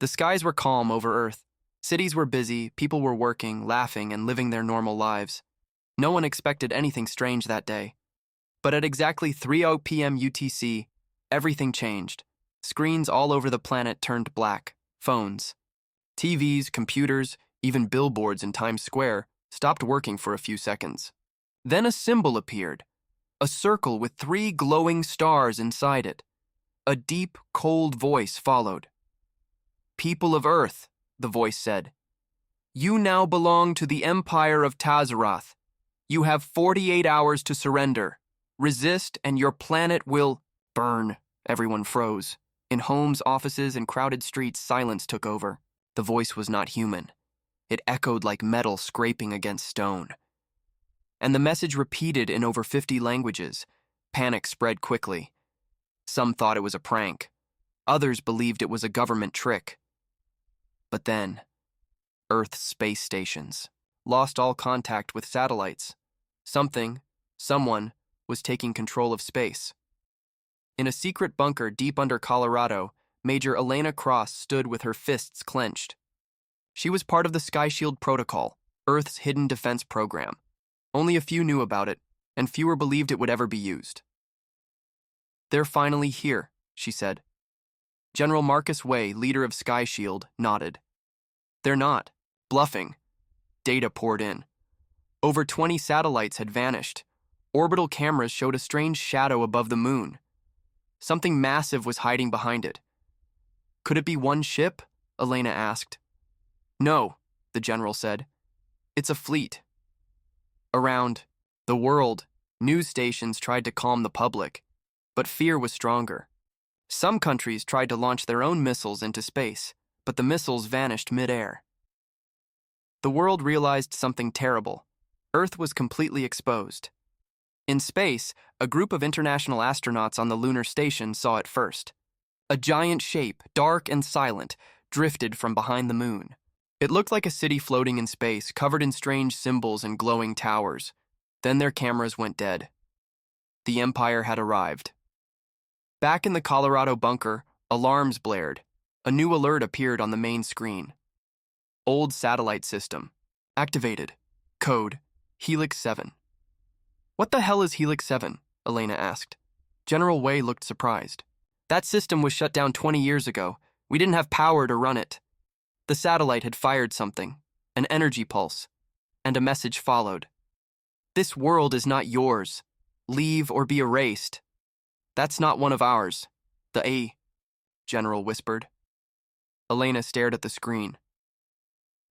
The skies were calm over Earth. Cities were busy, people were working, laughing, and living their normal lives. No one expected anything strange that day. But at exactly 3:00 p.m. UTC, everything changed. Screens all over the planet turned black. Phones, TVs, computers, even billboards in Times Square stopped working for a few seconds. Then a symbol appeared, a circle with 3 glowing stars inside it. A deep, cold voice followed. "People of Earth," the voice said, "you now belong to the Empire of Tazaroth. You have 48 hours to surrender. Resist and your planet will burn." Everyone froze. In homes, offices, and crowded streets, silence took over. The voice was not human. It echoed like metal scraping against stone. And the message repeated in over 50 languages. Panic spread quickly. Some thought it was a prank. Others believed it was a government trick. But then, Earth's space stations lost all contact with satellites. Someone was taking control of space. In a secret bunker deep under Colorado, Major Elena Cross stood with her fists clenched. She was part of the Sky Shield Protocol, Earth's hidden defense program. Only a few knew about it, and fewer believed it would ever be used. "They're finally here," she said. General Marcus Way, leader of Sky Shield, nodded. "They're not. Bluffing." Data poured in. Over 20 satellites had vanished. Orbital cameras showed a strange shadow above the moon. Something massive was hiding behind it. "Could it be one ship?" Elena asked. "No," the general said. "It's a fleet." Around the world, news stations tried to calm the public, but fear was stronger. Some countries tried to launch their own missiles into space, but the missiles vanished mid-air. The world realized something terrible. Earth was completely exposed. In space, a group of international astronauts on the lunar station saw it first. A giant shape, dark and silent, drifted from behind the moon. It looked like a city floating in space, covered in strange symbols and glowing towers. Then their cameras went dead. The Empire had arrived. Back in the Colorado bunker, alarms blared. A new alert appeared on the main screen. "Old satellite system. Activated. Code, Helix 7. "What the hell is Helix 7? Elena asked. General Way looked surprised. "That system was shut down 20 years ago. We didn't have power to run it." The satellite had fired something, an energy pulse, and a message followed. "This world is not yours. Leave or be erased." "That's not one of ours." The General whispered. Elena stared at the screen.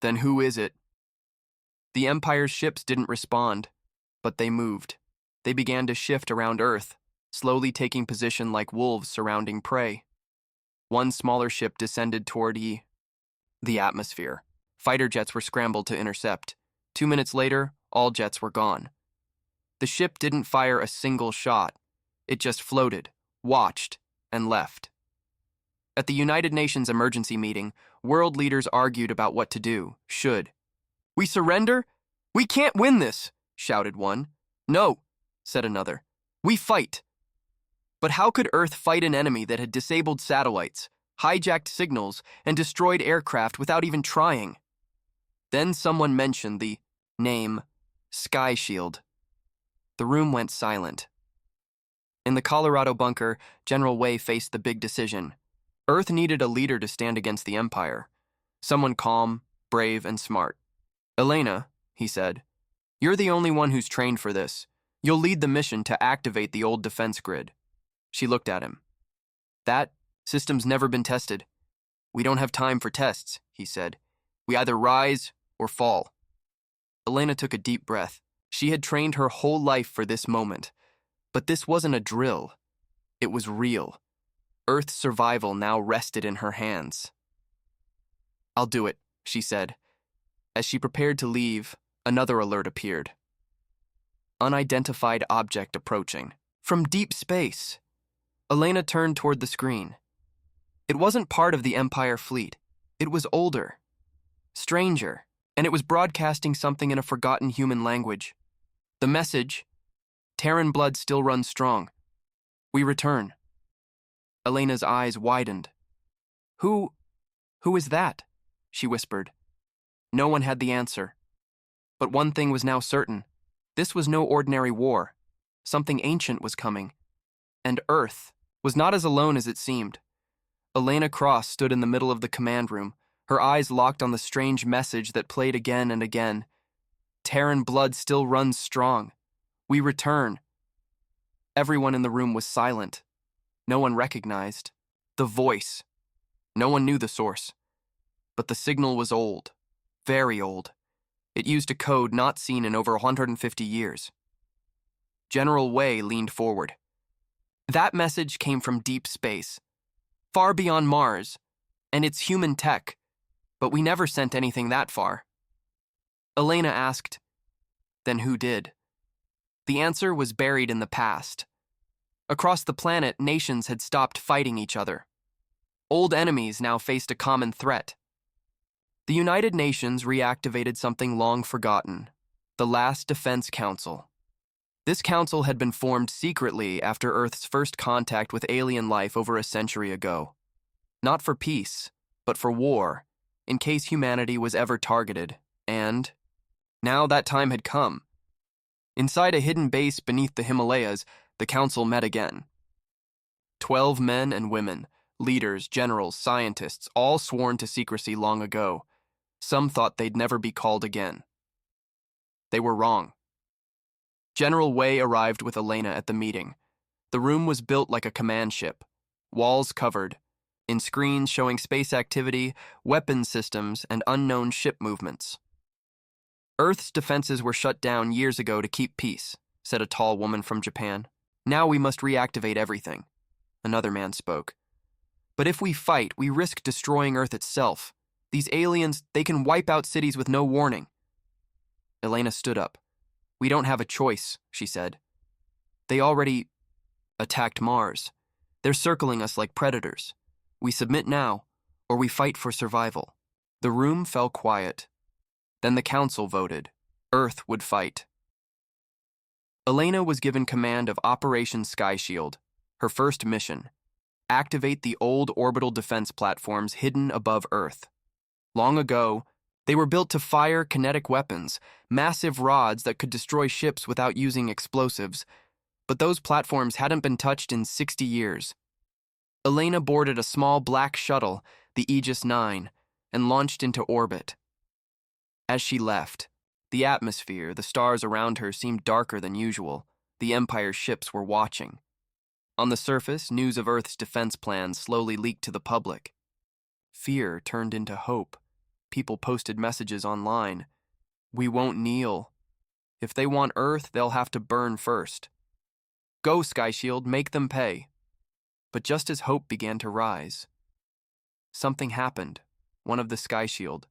"Then who is it?" The Empire's ships didn't respond, but they moved. They began to shift around Earth, slowly taking position like wolves surrounding prey. One smaller ship descended toward the atmosphere. Fighter jets were scrambled to intercept. 2 minutes later, all jets were gone. The ship didn't fire a single shot. It just floated, watched, and left. At the United Nations emergency meeting, world leaders argued about what to do. "We surrender? We can't win this," shouted one. "No," said another. "We fight." But how could Earth fight an enemy that had disabled satellites, hijacked signals, and destroyed aircraft without even trying? Then someone mentioned the name Sky Shield. The room went silent. In the Colorado bunker, General Way faced the big decision. Earth needed a leader to stand against the Empire. Someone calm, brave, and smart. "Elena," he said, "you're the only one who's trained for this. You'll lead the mission to activate the old defense grid." She looked at him. "That system's never been tested." "We don't have time for tests," he said. "We either rise or fall." Elena took a deep breath. She had trained her whole life for this moment. But this wasn't a drill. It was real. Earth's survival now rested in her hands. "I'll do it," she said. As she prepared to leave, another alert appeared. Unidentified object approaching. From deep space. Elena turned toward the screen. It wasn't part of the Empire fleet. It was older, stranger, and it was broadcasting something in a forgotten human language. The message: "Terran blood still runs strong. We return." Elena's eyes widened. "Who "Who is that?" she whispered. No one had the answer. But one thing was now certain. This was no ordinary war. Something ancient was coming. And Earth was not as alone as it seemed. Elena Cross stood in the middle of the command room, her eyes locked on the strange message that played again and again. Terran blood still runs strong. We return. Everyone in the room was silent. No one recognized the voice. No one knew the source. But the signal was old, very old. It used a code not seen in over 150 years. General Wei leaned forward. That message came from deep space, far beyond Mars, and it's human tech, but we never sent anything that far. Elena asked, "Then who did?" The answer was buried in the past. Across the planet, nations had stopped fighting each other. Old enemies now faced a common threat. The United Nations reactivated something long forgotten, the Last Defense Council. This council had been formed secretly after Earth's first contact with alien life over a century ago. Not for peace, but for war, in case humanity was ever targeted, and now that time had come. Inside a hidden base beneath the Himalayas, the council met again. 12 men and women, leaders, generals, scientists, all sworn to secrecy long ago. Some thought they'd never be called again. They were wrong. General Wei arrived with Elena at the meeting. The room was built like a command ship, walls covered, in screens showing space activity, weapon systems, and unknown ship movements. Earth's defenses were shut down years ago to keep peace, said a tall woman from Japan. Now we must reactivate everything. Another man spoke. But if we fight, we risk destroying Earth itself. These aliens, they can wipe out cities with no warning. Elena stood up. We don't have a choice, she said. They already attacked Mars. They're circling us like predators. We submit now, or we fight for survival. The room fell quiet. Then the council voted. Earth would fight. Elena was given command of Operation Sky Shield, her first mission. Activate the old orbital defense platforms hidden above Earth. Long ago, they were built to fire kinetic weapons, massive rods that could destroy ships without using explosives, but those platforms hadn't been touched in 60 years. Elena boarded a small black shuttle, the Aegis 9, and launched into orbit. As she left, the atmosphere, the stars around her seemed darker than usual. The Empire's ships were watching. On the surface, news of Earth's defense plans slowly leaked to the public. Fear turned into hope. People posted messages online. We won't kneel. If they want Earth, they'll have to burn first. Go, Sky Shield, make them pay. But just as hope began to rise, something happened. One of the Sky Shield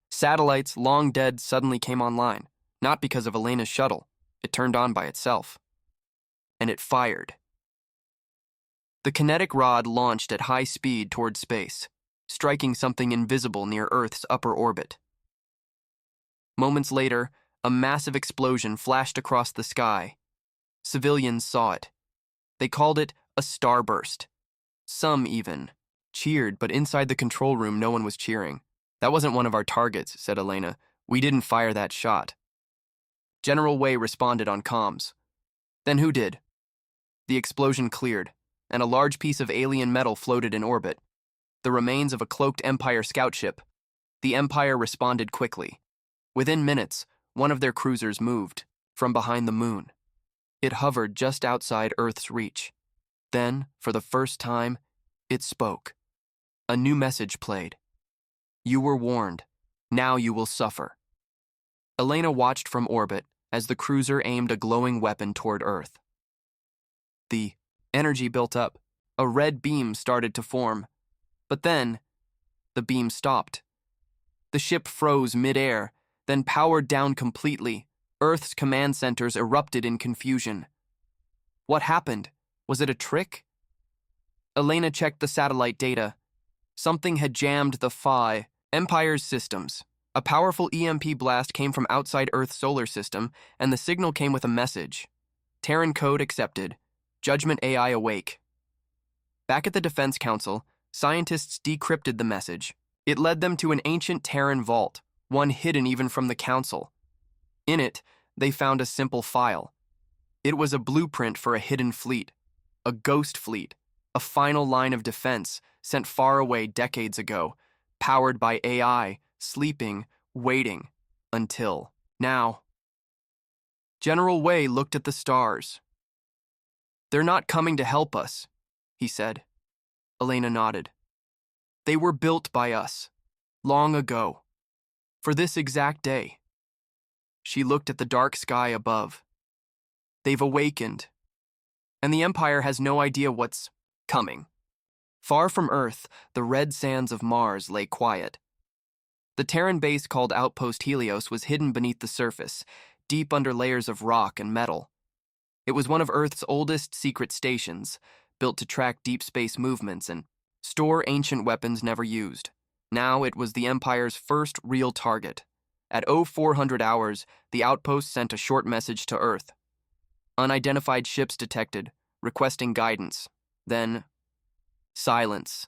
satellites, long dead, suddenly came online, not because of Elena's shuttle. It turned on by itself. And it fired. The kinetic rod launched at high speed toward space, striking something invisible near Earth's upper orbit. Moments later, a massive explosion flashed across the sky. Civilians saw it. They called it a starburst. Some even cheered, but inside the control room no one was cheering. That wasn't one of our targets, said Elena. We didn't fire that shot. General Wei responded on comms. Then who did? The explosion cleared, and a large piece of alien metal floated in orbit. The remains of a cloaked Empire scout ship. The Empire responded quickly. Within minutes, one of their cruisers moved from behind the moon. It hovered just outside Earth's reach. Then, for the first time, it spoke. A new message played. You were warned. Now you will suffer. Elena watched from orbit as the cruiser aimed a glowing weapon toward Earth. The energy built up. A red beam started to form. But then, the beam stopped. The ship froze mid-air, then powered down completely. Earth's command centers erupted in confusion. What happened? Was it a trick? Elena checked the satellite data. Something had jammed the HFY Empire's systems. A powerful EMP blast came from outside Earth's solar system, and the signal came with a message. Terran code accepted. Judgment AI awake. Back at the Defense Council, scientists decrypted the message. It led them to an ancient Terran vault, one hidden even from the Council. In it, they found a simple file. It was a blueprint for a hidden fleet, a ghost fleet, a final line of defense sent far away decades ago, powered by AI, sleeping, waiting, until now. General Wei looked at the stars. "They're not coming to help us," he said. Elena nodded. "They were built by us, long ago, for this exact day." She looked at the dark sky above. "They've awakened, and the Empire has no idea what's coming." Far from Earth, the red sands of Mars lay quiet. The Terran base called Outpost Helios was hidden beneath the surface, deep under layers of rock and metal. It was one of Earth's oldest secret stations, built to track deep space movements and store ancient weapons never used. Now it was the Empire's first real target. At 0400 hours, the outpost sent a short message to Earth. Unidentified ships detected, requesting guidance. Then, silence.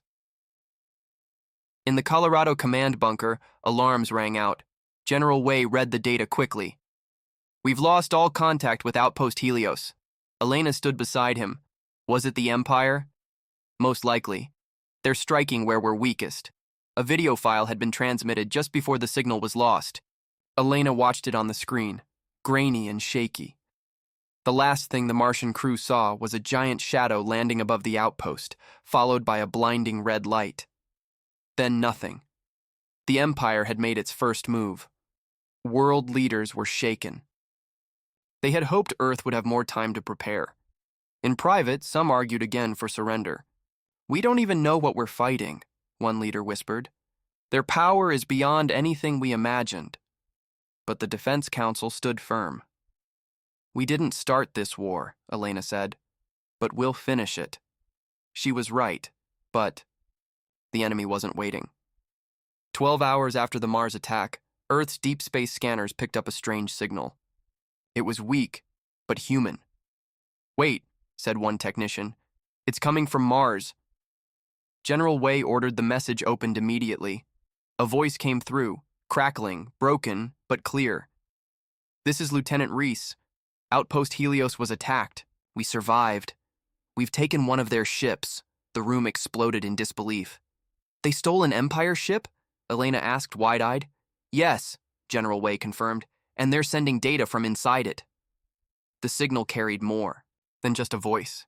In the Colorado command bunker, alarms rang out. General Wei read the data quickly. "We've lost all contact with Outpost Helios." Elena stood beside him. Was it the Empire? Most likely. They're striking where we're weakest. A video file had been transmitted just before the signal was lost. Elena watched it on the screen, grainy and shaky. The last thing the Martian crew saw was a giant shadow landing above the outpost, followed by a blinding red light. Then nothing. The Empire had made its first move. World leaders were shaken. They had hoped Earth would have more time to prepare. In private, some argued again for surrender. "We don't even know what we're fighting," one leader whispered. "Their power is beyond anything we imagined." But the Defense Council stood firm. "We didn't start this war," Elena said, "but we'll finish it." She was right, but the enemy wasn't waiting. 12 hours after the Mars attack, Earth's deep space scanners picked up a strange signal. It was weak, but human. "Wait," said one technician. "It's coming from Mars." General Wei ordered the message opened immediately. A voice came through, crackling, broken, but clear. "This is Lieutenant Reese. Outpost Helios was attacked. We survived. We've taken one of their ships." The room exploded in disbelief. "They stole an Empire ship?" Elena asked, wide-eyed. "Yes," General Wei confirmed, "and they're sending data from inside it." The signal carried more than just a voice.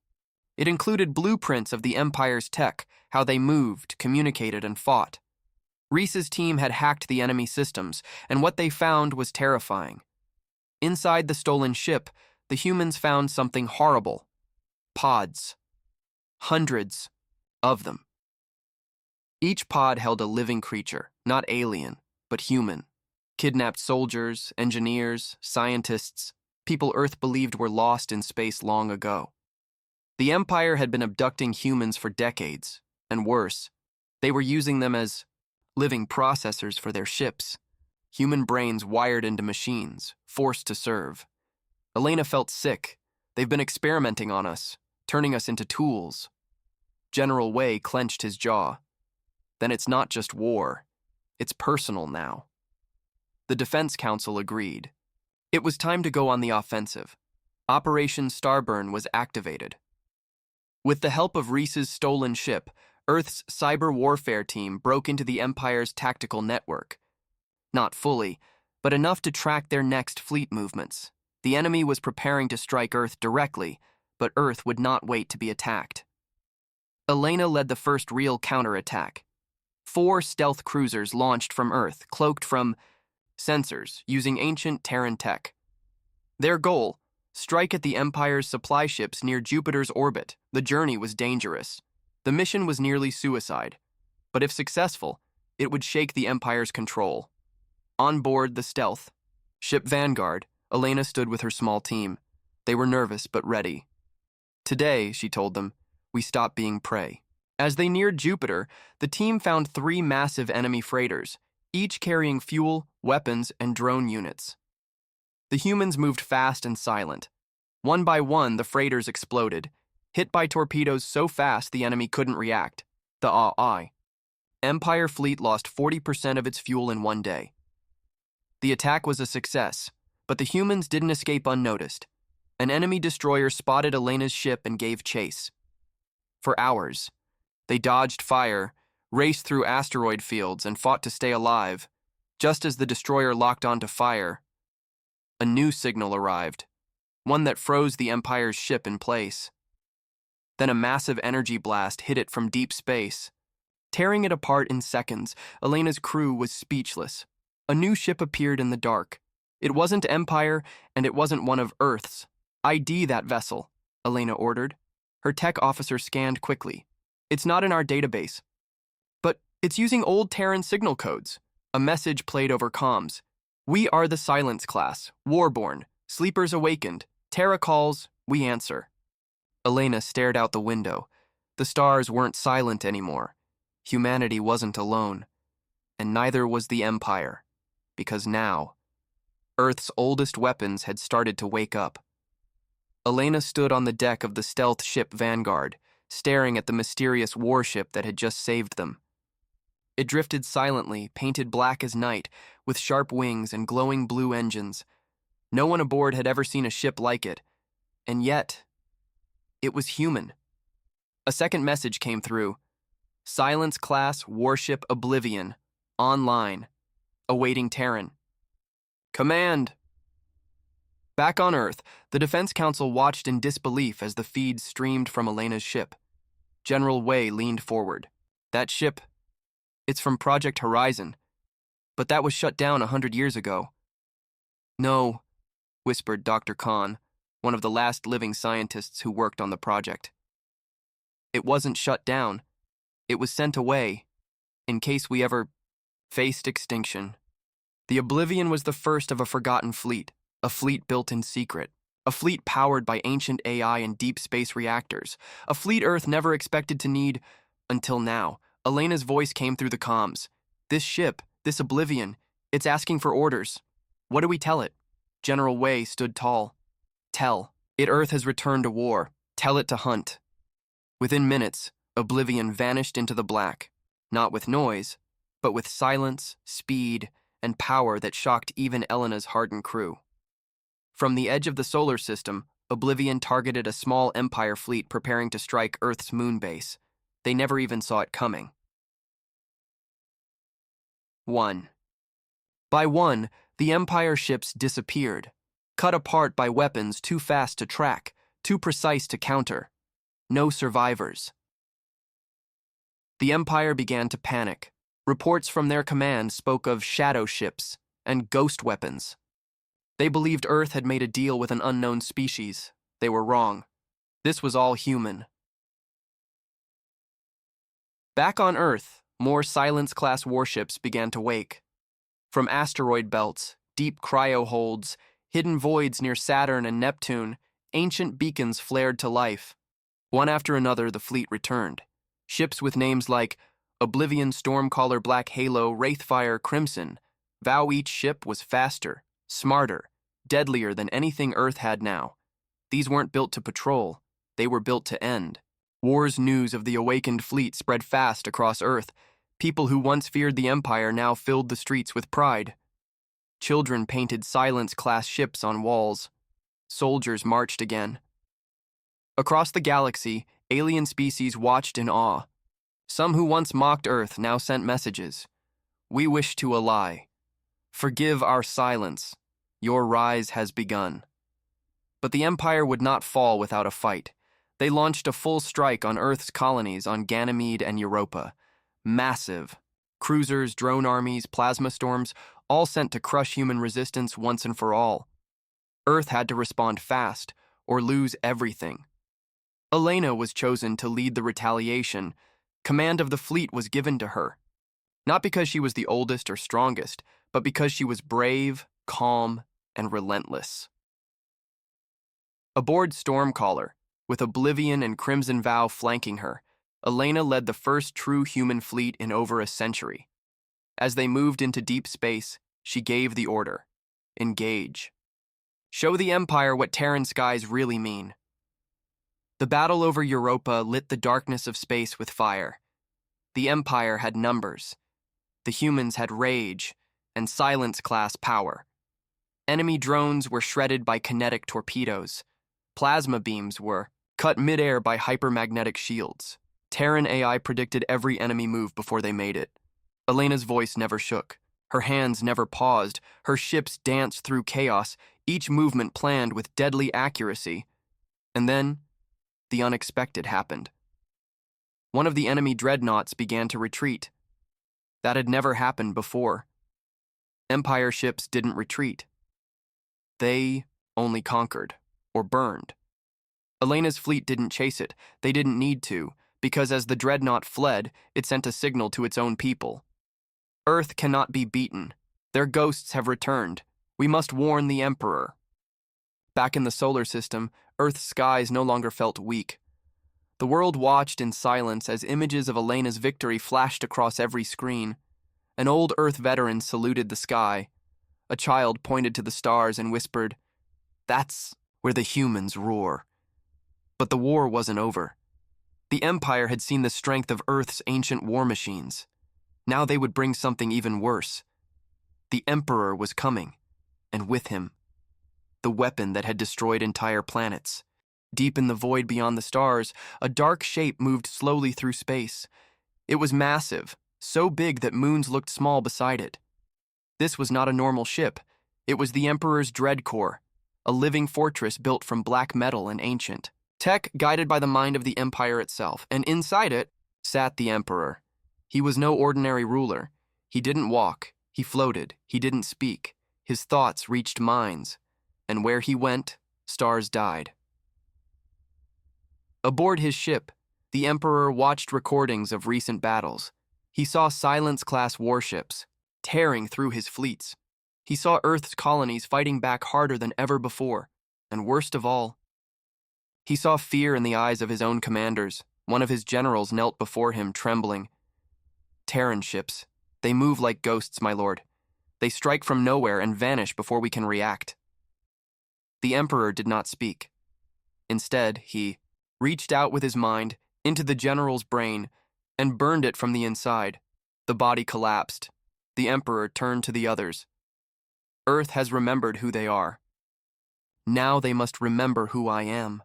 It included blueprints of the Empire's tech, how they moved, communicated, and fought. Reese's team had hacked the enemy systems, and what they found was terrifying. Inside the stolen ship, the humans found something horrible. Pods. Hundreds of them. Each pod held a living creature, not alien, but human. Kidnapped soldiers, engineers, scientists, people Earth believed were lost in space long ago. The Empire had been abducting humans for decades, and worse, they were using them as living processors for their ships. Human brains wired into machines, forced to serve. Elena felt sick. "They've been experimenting on us, turning us into tools." General Wei clenched his jaw. "Then it's not just war. It's personal now." The Defense Council agreed. It was time to go on the offensive. Operation Starburn was activated. With the help of Reese's stolen ship, Earth's cyber warfare team broke into the Empire's tactical network. Not fully, but enough to track their next fleet movements. The enemy was preparing to strike Earth directly, but Earth would not wait to be attacked. Elena led the first real counterattack. 4 stealth cruisers launched from Earth, cloaked from sensors, using ancient Terran tech. Their goal: strike at the Empire's supply ships near Jupiter's orbit. The journey was dangerous. The mission was nearly suicide. But if successful, it would shake the Empire's control. On board the stealth ship Vanguard, Elena stood with her small team. They were nervous but ready. "Today," she told them, "we stop being prey." As they neared Jupiter, the team found 3 massive enemy freighters, each carrying fuel, weapons, and drone units. The humans moved fast and silent. One by one, the freighters exploded, hit by torpedoes so fast the enemy couldn't react. The AI. Empire fleet lost 40% of its fuel in one day. The attack was a success, but the humans didn't escape unnoticed. An enemy destroyer spotted Elena's ship and gave chase. For hours, they dodged fire, raced through asteroid fields, and fought to stay alive. Just as the destroyer locked onto fire, a new signal arrived, one that froze the Empire's ship in place. Then a massive energy blast hit it from deep space. Tearing it apart in seconds, Elena's crew was speechless. A new ship appeared in the dark. It wasn't Empire, and it wasn't one of Earth's. ID that vessel, Elena ordered. Her tech officer scanned quickly. It's not in our database. But it's using old Terran signal codes. A message played over comms. We are the Silence class, Warborn, sleepers awakened. Terra calls, we answer. Elena stared out the window. The stars weren't silent anymore. Humanity wasn't alone. And neither was the Empire. Because now, Earth's oldest weapons had started to wake up. Elena stood on the deck of the stealth ship Vanguard, staring at the mysterious warship that had just saved them. It drifted silently, painted black as night, with sharp wings and glowing blue engines. No one aboard had ever seen a ship like it, and yet, it was human. A second message came through. Silence class warship Oblivion, online, awaiting Terran. Command! Back on Earth, the Defense Council watched in disbelief as the feed streamed from Elena's ship. General Wei leaned forward. That ship, it's from Project Horizon, but that was shut down 100 years ago. No, whispered Dr. Khan, one of the last living scientists who worked on the project. It wasn't shut down. It was sent away, in case we ever faced extinction. The Oblivion was the first of a forgotten fleet, a fleet built in secret, a fleet powered by ancient AI and deep space reactors, a fleet Earth never expected to need until now. Elena's voice came through the comms. This ship, this Oblivion, it's asking for orders. What do we tell it? General Wei stood tall. Tell it Earth has returned to war. Tell it to hunt. Within minutes, Oblivion vanished into the black, not with noise, but with silence, speed, and power that shocked even Elena's hardened crew. From the edge of the solar system, Oblivion targeted a small Empire fleet preparing to strike Earth's moon base. They never even saw it coming. 1. By one, the Empire ships disappeared, cut apart by weapons too fast to track, too precise to counter. No survivors. The Empire began to panic. Reports from their command spoke of shadow ships and ghost weapons. They believed Earth had made a deal with an unknown species. They were wrong. This was all human. Back on Earth, more Silence-class warships began to wake. From asteroid belts, deep cryo-holds, hidden voids near Saturn and Neptune, ancient beacons flared to life. One after another, the fleet returned. Ships with names like Oblivion, Stormcaller, Black Halo, Wraithfire, Crimson. Vow each ship was faster, smarter, deadlier than anything Earth had now. These weren't built to patrol. They were built to end. War's news of the awakened fleet spread fast across Earth. People who once feared the Empire now filled the streets with pride. Children painted Silence-class ships on walls. Soldiers marched again. Across the galaxy, alien species watched in awe. Some who once mocked Earth now sent messages. We wish to ally. Forgive our silence. Your rise has begun. But the Empire would not fall without a fight. They launched a full strike on Earth's colonies on Ganymede and Europa. Massive. Cruisers, drone armies, plasma storms, all sent to crush human resistance once and for all. Earth had to respond fast, or lose everything. Elena was chosen to lead the retaliation. Command of the fleet was given to her. Not because she was the oldest or strongest, but because she was brave, calm, and relentless. Aboard Stormcaller, with Oblivion and Crimson Vow flanking her, Elena led the first true human fleet in over a century. As they moved into deep space, she gave the order. Engage. Show the Empire what Terran skies really mean. The battle over Europa lit the darkness of space with fire. The Empire had numbers. The humans had rage and silence-class power. Enemy drones were shredded by kinetic torpedoes. Plasma beams were cut midair by hypermagnetic shields. Terran AI predicted every enemy move before they made it. Elena's voice never shook. Her hands never paused. Her ships danced through chaos, each movement planned with deadly accuracy. And then, the unexpected happened. One of the enemy dreadnoughts began to retreat. That had never happened before. Empire ships didn't retreat. They only conquered, or burned. Elena's fleet didn't chase it. They didn't need to, because as the dreadnought fled, it sent a signal to its own people. Earth cannot be beaten. Their ghosts have returned. We must warn the Emperor. Back in the solar system, Earth's skies no longer felt weak. The world watched in silence as images of Elena's victory flashed across every screen. An old Earth veteran saluted the sky. A child pointed to the stars and whispered, "That's where the humans roar." But the war wasn't over. The Empire had seen the strength of Earth's ancient war machines. Now they would bring something even worse. The Emperor was coming, and with him, the weapon that had destroyed entire planets. Deep in the void beyond the stars, a dark shape moved slowly through space. It was massive, so big that moons looked small beside it. This was not a normal ship. It was the Emperor's Dread Core, a living fortress built from black metal and ancient tech guided by the mind of the Empire itself, and inside it sat the Emperor. He was no ordinary ruler. He didn't walk, he floated, he didn't speak. His thoughts reached minds, and where he went, stars died. Aboard his ship, the Emperor watched recordings of recent battles. He saw Silence-class warships tearing through his fleets. He saw Earth's colonies fighting back harder than ever before, and worst of all, he saw fear in the eyes of his own commanders. One of his generals knelt before him, trembling. "Terran ships. They move like ghosts, my lord. They strike from nowhere and vanish before we can react." The Emperor did not speak. Instead, he reached out with his mind into the general's brain and burned it from the inside. The body collapsed. The Emperor turned to the others. "Earth has remembered who they are. Now they must remember who I am."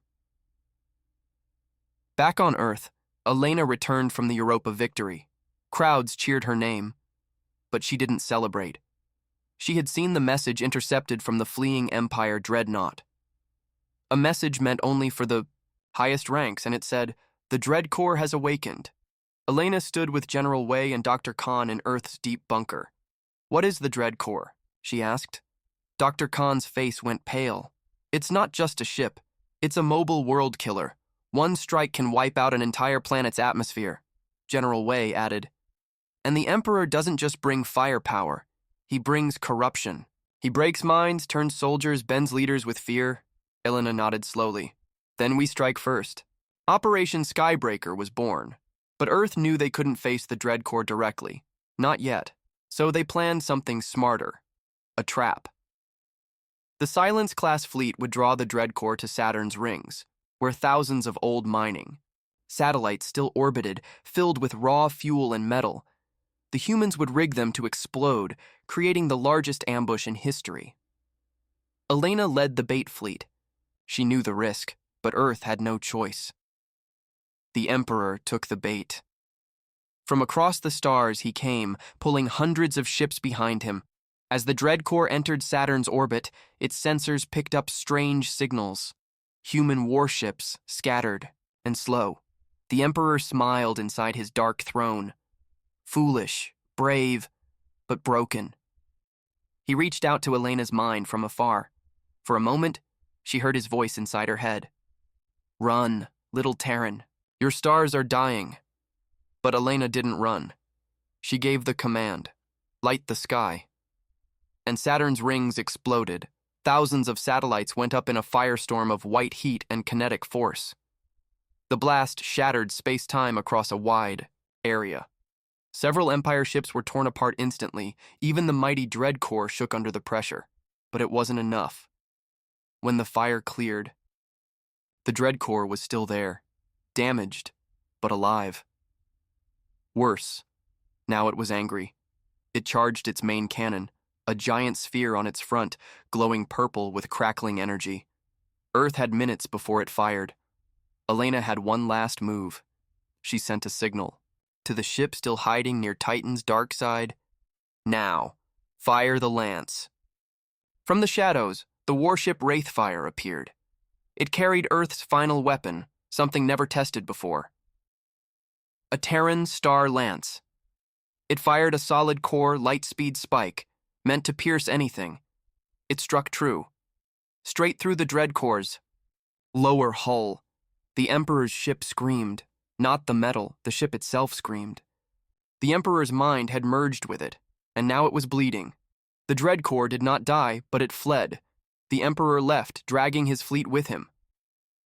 Back on Earth, Elena returned from the Europa victory. Crowds cheered her name, but she didn't celebrate. She had seen the message intercepted from the fleeing Empire dreadnought. A message meant only for the highest ranks, and it said, "The Dread Corps has awakened." Elena stood with General Wei and Dr. Khan in Earth's deep bunker. "What is the Dread Corps?" she asked. Dr. Khan's face went pale. "It's not just a ship. It's a mobile world killer. One strike can wipe out an entire planet's atmosphere," General Wei added. "And the Emperor doesn't just bring firepower. He brings corruption. He breaks minds, turns soldiers, bends leaders with fear." Elena nodded slowly. "Then we strike first." Operation Skybreaker was born. But Earth knew they couldn't face the Dread Corps directly. Not yet. So they planned something smarter. A trap. The Silence-class fleet would draw the Dread Corps to Saturn's rings, where thousands of old mining satellites still orbited, filled with raw fuel and metal. The humans would rig them to explode, creating the largest ambush in history. Elena led the bait fleet. She knew the risk, but Earth had no choice. The Emperor took the bait. From across the stars he came, pulling hundreds of ships behind him. As the Dread Corps entered Saturn's orbit, its sensors picked up strange signals. Human warships, scattered and slow. The Emperor smiled inside his dark throne. Foolish, brave, but broken. He reached out to Elena's mind from afar. For a moment, she heard his voice inside her head. "Run, little Terran. Your stars are dying." But Elena didn't run. She gave the command, "Light the sky." And Saturn's rings exploded. Thousands of satellites went up in a firestorm of white heat and kinetic force. The blast shattered space-time across a wide area. Several Empire ships were torn apart instantly. Even the mighty Dread Corps shook under the pressure. But it wasn't enough. When the fire cleared, the Dread Corps was still there, damaged, but alive. Worse, now it was angry. It charged its main cannon, a giant sphere on its front, glowing purple with crackling energy. Earth had minutes before it fired. Elena had one last move. She sent a signal. To the ship still hiding near Titan's dark side, "Now, fire the lance." From the shadows, the warship Wraithfire appeared. It carried Earth's final weapon, something never tested before. A Terran Star Lance. It fired a solid-core, light-speed spike, meant to pierce anything. It struck true. Straight through the dread cores. Lower hull. The Emperor's ship screamed. Not the metal, the ship itself screamed. The Emperor's mind had merged with it, and now it was bleeding. The dread core did not die, but it fled. The Emperor left, dragging his fleet with him.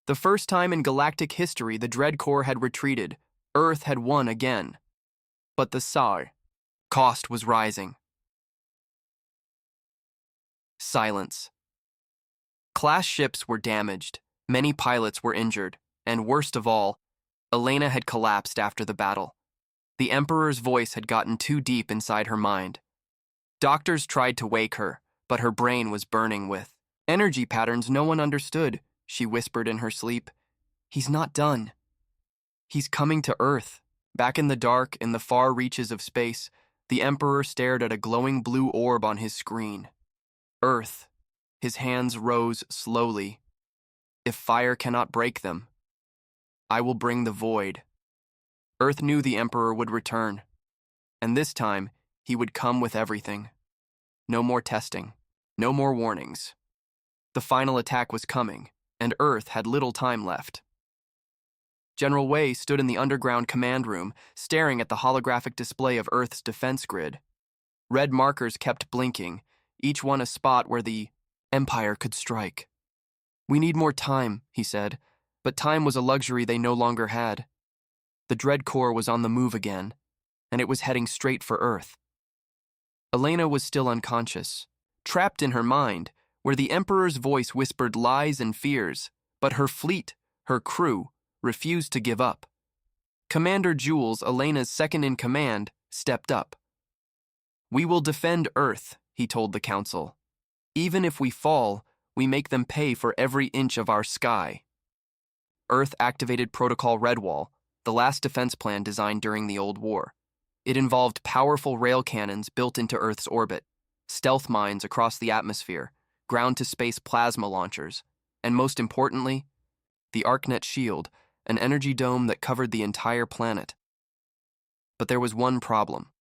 The first time in galactic history the dread core had retreated. Earth had won again. But the Tsar. Cost was rising. Silence. Class ships were damaged, many pilots were injured, and worst of all, Elena had collapsed after the battle. The Emperor's voice had gotten too deep inside her mind. Doctors tried to wake her, but her brain was burning with energy patterns no one understood, she whispered in her sleep. He's not done. He's coming to Earth. Back in the dark, in the far reaches of space, the Emperor stared at a glowing blue orb on his screen. Earth. His hands rose slowly. If fire cannot break them, I will bring the void. Earth knew the Emperor would return, and this time he would come with everything. No more testing, no more warnings. The final attack was coming, and Earth had little time left. General Wei stood in the underground command room, staring at the holographic display of Earth's defense grid. Red markers kept blinking, each one a spot where the Empire could strike. "We need more time," he said, but time was a luxury they no longer had. The dread core was on the move again, and it was heading straight for Earth. Elena was still unconscious, trapped in her mind, where the Emperor's voice whispered lies and fears, but her fleet, her crew, refused to give up. Commander Jules, Elena's second-in-command, stepped up. "We will defend Earth," he told the Council. "Even if we fall, we make them pay for every inch of our sky." Earth activated Protocol Redwall, the last defense plan designed during the Old War. It involved powerful rail cannons built into Earth's orbit, stealth mines across the atmosphere, ground-to-space plasma launchers, and most importantly, the ArcNet shield, an energy dome that covered the entire planet. But there was one problem.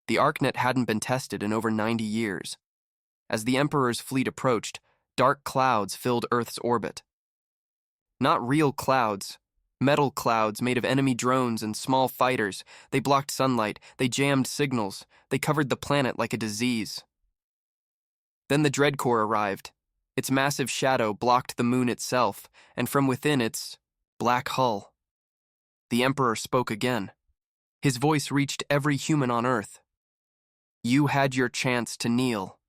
The ArcNet hadn't been tested in over 90 years. As the Emperor's fleet approached, dark clouds filled Earth's orbit. Not real clouds, metal clouds made of enemy drones and small fighters. They blocked sunlight, they jammed signals, they covered the planet like a disease. Then the Dreadcore arrived. Its massive shadow blocked the moon itself, and from within its black hull. The Emperor spoke again. His voice reached every human on Earth. "You had your chance to kneel.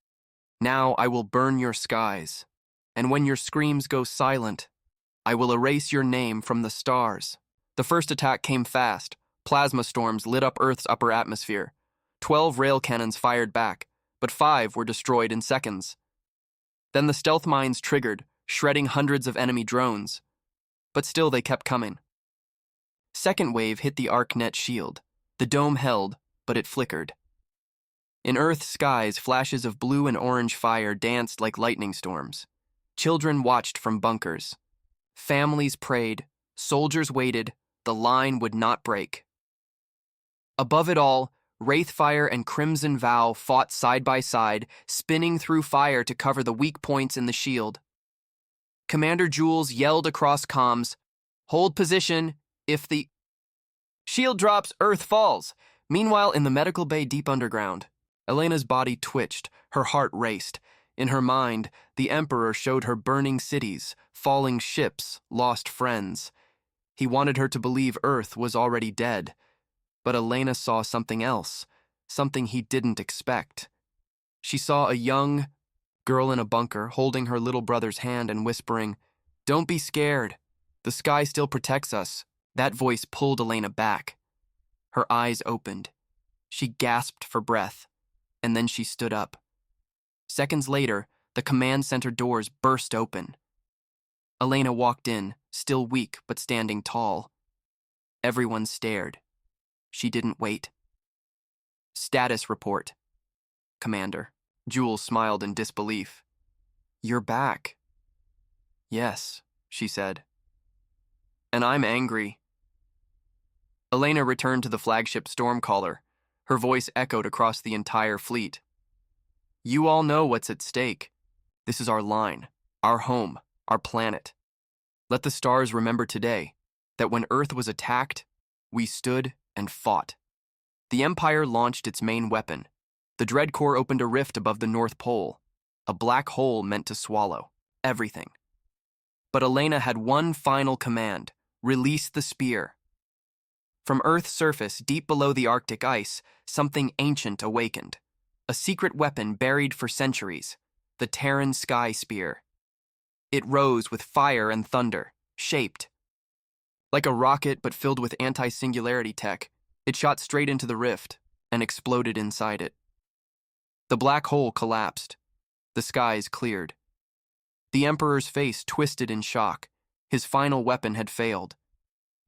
Now I will burn your skies, and when your screams go silent, I will erase your name from the stars." The first attack came fast. Plasma storms lit up Earth's upper atmosphere. 12 rail cannons fired back, but 5 were destroyed in seconds. Then the stealth mines triggered, shredding hundreds of enemy drones. But still they kept coming. Second wave hit the ArcNet shield. The dome held, but it flickered. In Earth's skies, flashes of blue and orange fire danced like lightning storms. Children watched from bunkers. Families prayed, soldiers waited, the line would not break. Above it all, Wraithfire and Crimson Vow fought side by side, spinning through fire to cover the weak points in the shield. Commander Jules yelled across comms, "Hold position, if the shield drops, Earth falls." Meanwhile, in the medical bay deep underground, Elena's body twitched, her heart raced. In her mind, the Emperor showed her burning cities, falling ships, lost friends. He wanted her to believe Earth was already dead. But Elena saw something else, something he didn't expect. She saw a young girl in a bunker holding her little brother's hand and whispering, "Don't be scared. The sky still protects us." That voice pulled Elena back. Her eyes opened. She gasped for breath, and then she stood up. Seconds later, the command center doors burst open. Elena walked in, still weak but standing tall. Everyone stared. She didn't wait. "Status report, Commander." Jules smiled in disbelief. "You're back." "Yes," she said. "And I'm angry." Elena returned to the flagship Stormcaller. Her voice echoed across the entire fleet. "You all know what's at stake. This is our line, our home, our planet. Let the stars remember today that when Earth was attacked, we stood and fought." The Empire launched its main weapon. The Dreadcore opened a rift above the North Pole, a black hole meant to swallow everything. But Elena had one final command: release the spear. From Earth's surface, deep below the Arctic ice, something ancient awakened. A secret weapon buried for centuries, the Terran Sky Spear. It rose with fire and thunder, shaped like a rocket but filled with anti-singularity tech. It shot straight into the rift and exploded inside it. The black hole collapsed. The skies cleared. The Emperor's face twisted in shock. His final weapon had failed.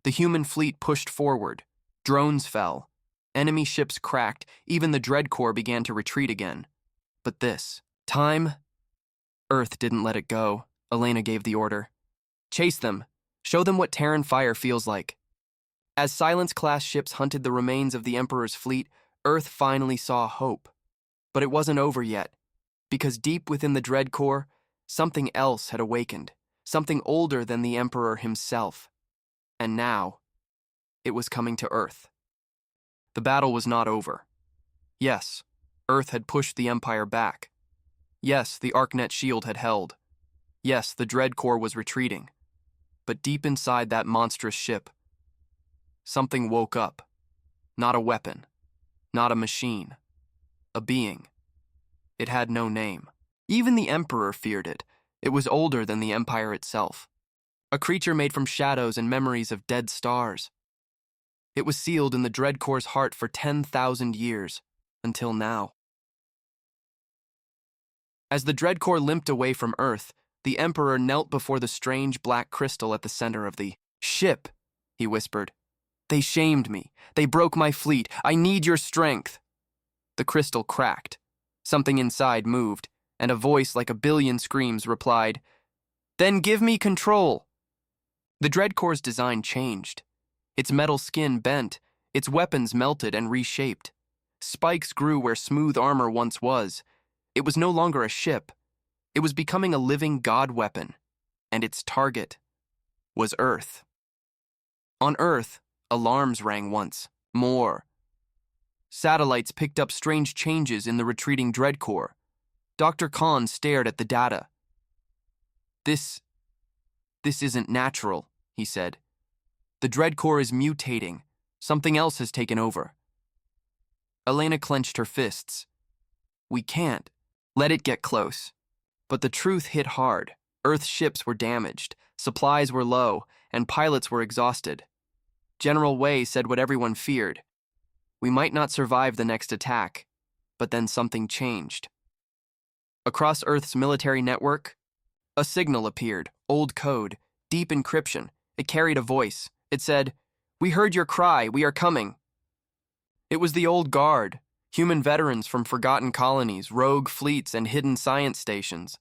The human fleet pushed forward. Drones fell. Enemy ships cracked. Even the Dreadcore began to retreat again. But this time, Earth didn't let it go. Elena gave the order. "Chase them. Show them what Terran fire feels like." As Silence-class ships hunted the remains of the Emperor's fleet, Earth finally saw hope. But it wasn't over yet, because deep within the Dreadcore, something else had awakened, something older than the Emperor himself. And now, it was coming to Earth. The battle was not over. Yes, Earth had pushed the Empire back. Yes, the ArcNet shield had held. Yes, the Dreadcore was retreating. But deep inside that monstrous ship, something woke up. Not a weapon, not a machine, a being. It had no name. Even the Emperor feared it. It was older than the Empire itself. A creature made from shadows and memories of dead stars. It was sealed in the Dreadcore's heart for 10,000 years, until now. As the Dreadcore limped away from Earth, the Emperor knelt before the strange black crystal at the center of the ship, he whispered. "They shamed me. They broke my fleet. I need your strength." The crystal cracked. Something inside moved, and a voice like a billion screams replied, "Then give me control." The Dreadcore's design changed. Its metal skin bent, its weapons melted and reshaped. Spikes grew where smooth armor once was. It was no longer a ship. It was becoming a living god weapon, and its target was Earth. On Earth, alarms rang once more. Satellites picked up strange changes in the retreating Dreadcore. Dr. Khan stared at the data. This isn't natural," he said. "The Dreadcore is mutating. Something else has taken over." Elena clenched her fists. "We can't let it get close." But the truth hit hard. Earth's ships were damaged, supplies were low, and pilots were exhausted. General Wei said what everyone feared. We might not survive the next attack, but then something changed. Across Earth's military network, a signal appeared, old code, deep encryption. It carried a voice. It said, "We heard your cry, we are coming." It was the old guard, human veterans from forgotten colonies, rogue fleets, and hidden science stations.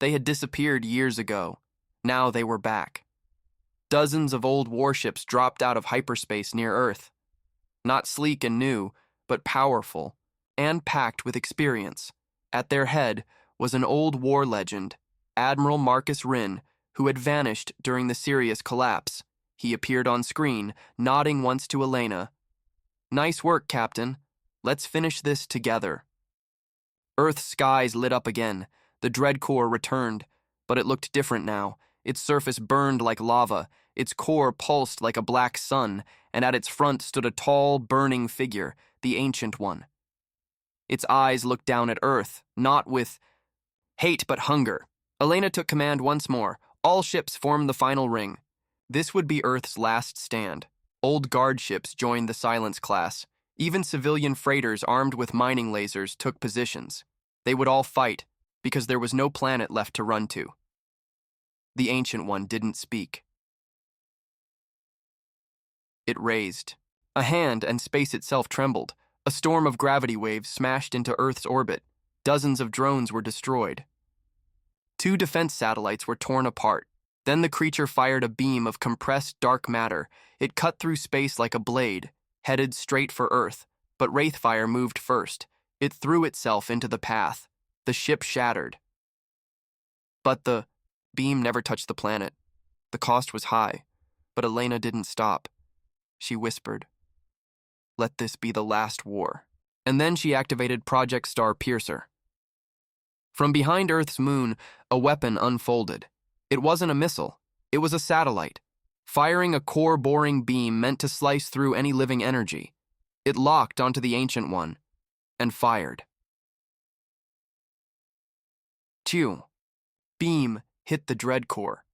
They had disappeared years ago. Now they were back. Dozens of old warships dropped out of hyperspace near Earth. Not sleek and new, but powerful, and packed with experience. At their head was an old war legend, Admiral Marcus Rinn, who had vanished during the Sirius collapse. He appeared on screen, nodding once to Elena. "Nice work, Captain. Let's finish this together." Earth's skies lit up again. The Dreadcore returned, but it looked different now. Its surface burned like lava, its core pulsed like a black sun, and at its front stood a tall, burning figure, the Ancient One. Its eyes looked down at Earth, not with hate but hunger. Elena took command once more. All ships formed the final ring. This would be Earth's last stand. Old guard ships joined the Silence class. Even civilian freighters armed with mining lasers took positions. They would all fight, because there was no planet left to run to. The Ancient One didn't speak. It raised a hand, and space itself trembled. A storm of gravity waves smashed into Earth's orbit. Dozens of drones were destroyed. 2 defense satellites were torn apart. Then the creature fired a beam of compressed dark matter. It cut through space like a blade, headed straight for Earth. But Wraithfire moved first. It threw itself into the path. The ship shattered. But the beam never touched the planet. The cost was high, but Elena didn't stop. She whispered, "Let this be the last war." And then she activated Project Star Piercer. From behind Earth's moon, a weapon unfolded. It wasn't a missile. It was a satellite, firing a core-boring beam meant to slice through any living energy. It locked onto the Ancient One and fired. Chew. Beam hit the dread core.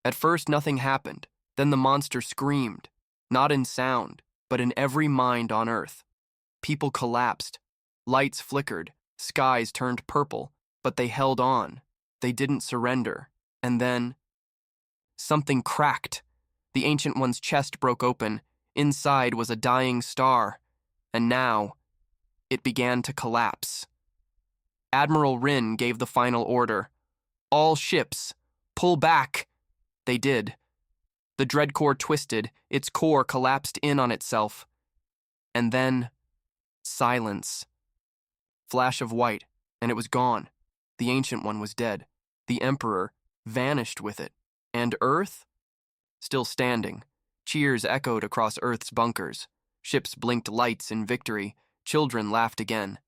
At first, nothing happened. Then the monster screamed, not in sound, but in every mind on Earth. People collapsed. Lights flickered. Skies turned purple, but they held on. They didn't surrender. And then, something cracked. The Ancient One's chest broke open. Inside was a dying star. And now, it began to collapse. Admiral Rin gave the final order. "All ships, pull back." They did. The dread core twisted. Its core collapsed in on itself. And then, silence. Flash of white, and it was gone. The Ancient One was dead. The Emperor vanished with it. And Earth? Still standing. Cheers echoed across Earth's bunkers. Ships blinked lights in victory. Children laughed again.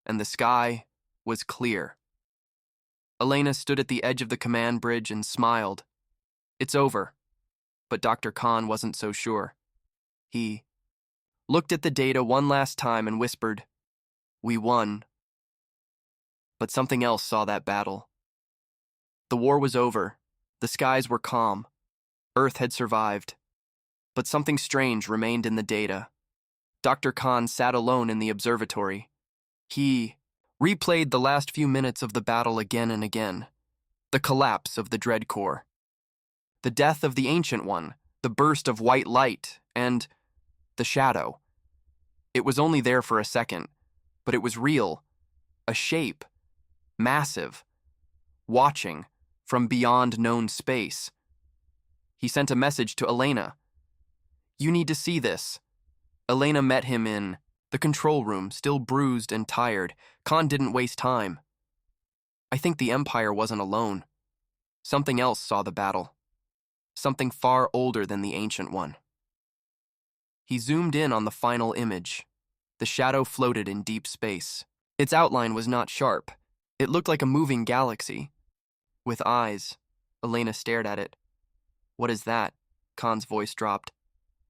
And the sky was clear. Elena stood at the edge of the command bridge and smiled. It's over. But Dr. Khan wasn't so sure. He looked at the data one last time and whispered, "We won." But something else saw that battle. The war was over. The skies were calm. Earth had survived. But something strange remained in the data. Dr. Khan sat alone in the observatory. He replayed the last few minutes of the battle again and again. The collapse of the dread core. The death of the Ancient One. The burst of white light. And the shadow. It was only there for a second, but it was real. A shape. Massive. Watching from beyond known space. He sent a message to Elena. "You need to see this." Elena met him in the control room, still bruised and tired. Khan didn't waste time. "I think the Empire wasn't alone. Something else saw the battle. Something far older than the Ancient One." He zoomed in on the final image. The shadow floated in deep space. Its outline was not sharp. It looked like a moving galaxy. With eyes, Elena stared at it. "What is that?" Khan's voice dropped.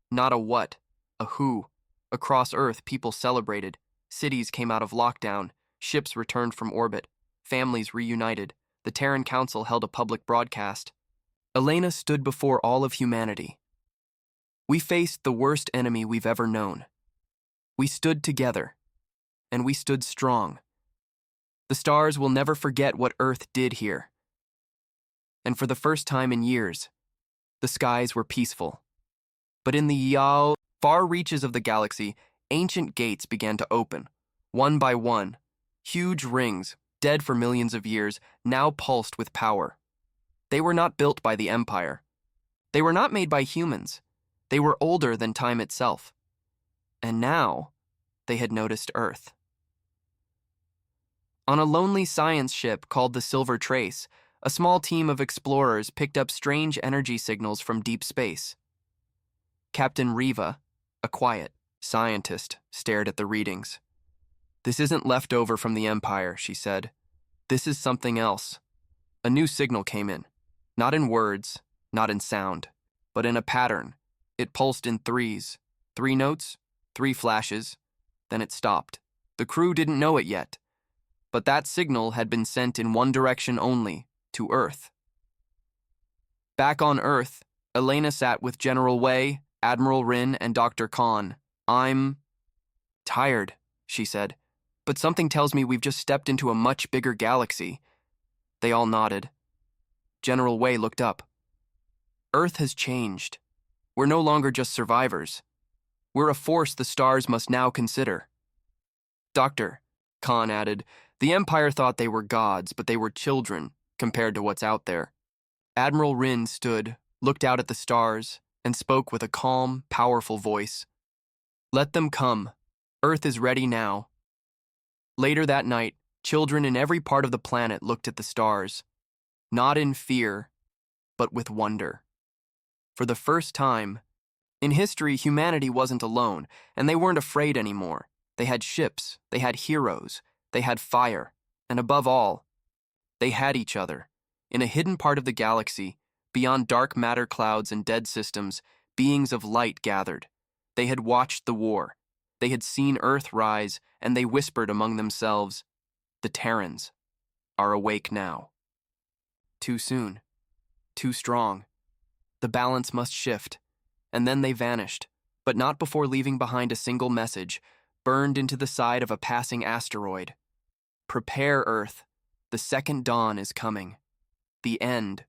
Not a what, a who. Across Earth, people celebrated. Cities came out of lockdown. Ships returned from orbit. Families reunited. The Terran Council held a public broadcast. Elena stood before all of humanity. We faced the worst enemy we've ever known. We stood together, and we stood strong. The stars will never forget what Earth did here. And for the first time in years, the skies were peaceful. But in the far reaches of the galaxy, ancient gates began to open. One by one, huge rings, dead for millions of years, now pulsed with power. They were not built by the Empire. They were not made by humans. They were older than time itself. And now, they had noticed Earth. On a lonely science ship called the Silver Trace, a small team of explorers picked up strange energy signals from deep space. Captain Riva, a quiet scientist, stared at the readings. "This isn't left over from the Empire," she said. "This is something else." A new signal came in. Not in words, not in sound, but in a pattern. It pulsed in threes. 3 notes, 3 flashes. Then it stopped. The crew didn't know it yet. But that signal had been sent in one direction only, to Earth. Back on Earth, Elena sat with General Wei, Admiral Rin and Dr. Khan. I'm tired, she said, but something tells me we've just stepped into a much bigger galaxy. They all nodded. General Wei looked up. Earth has changed. We're no longer just survivors. We're a force the stars must now consider. Doctor, Khan added, the Empire thought they were gods, but they were children compared to what's out there. Admiral Rin stood, looked out at the stars, and spoke with a calm, powerful voice. Let them come. Earth is ready now. Later that night, children in every part of the planet looked at the stars, not in fear, but with wonder. For the first time, in history, humanity wasn't alone, and they weren't afraid anymore. They had ships, they had heroes, they had fire, and above all, they had each other. In a hidden part of the galaxy, beyond dark matter clouds and dead systems, beings of light gathered. They had watched the war. They had seen Earth rise, and they whispered among themselves, the Terrans are awake now. Too soon. Too strong. The balance must shift. And then they vanished, but not before leaving behind a single message, burned into the side of a passing asteroid. Prepare, Earth. The second dawn is coming. The end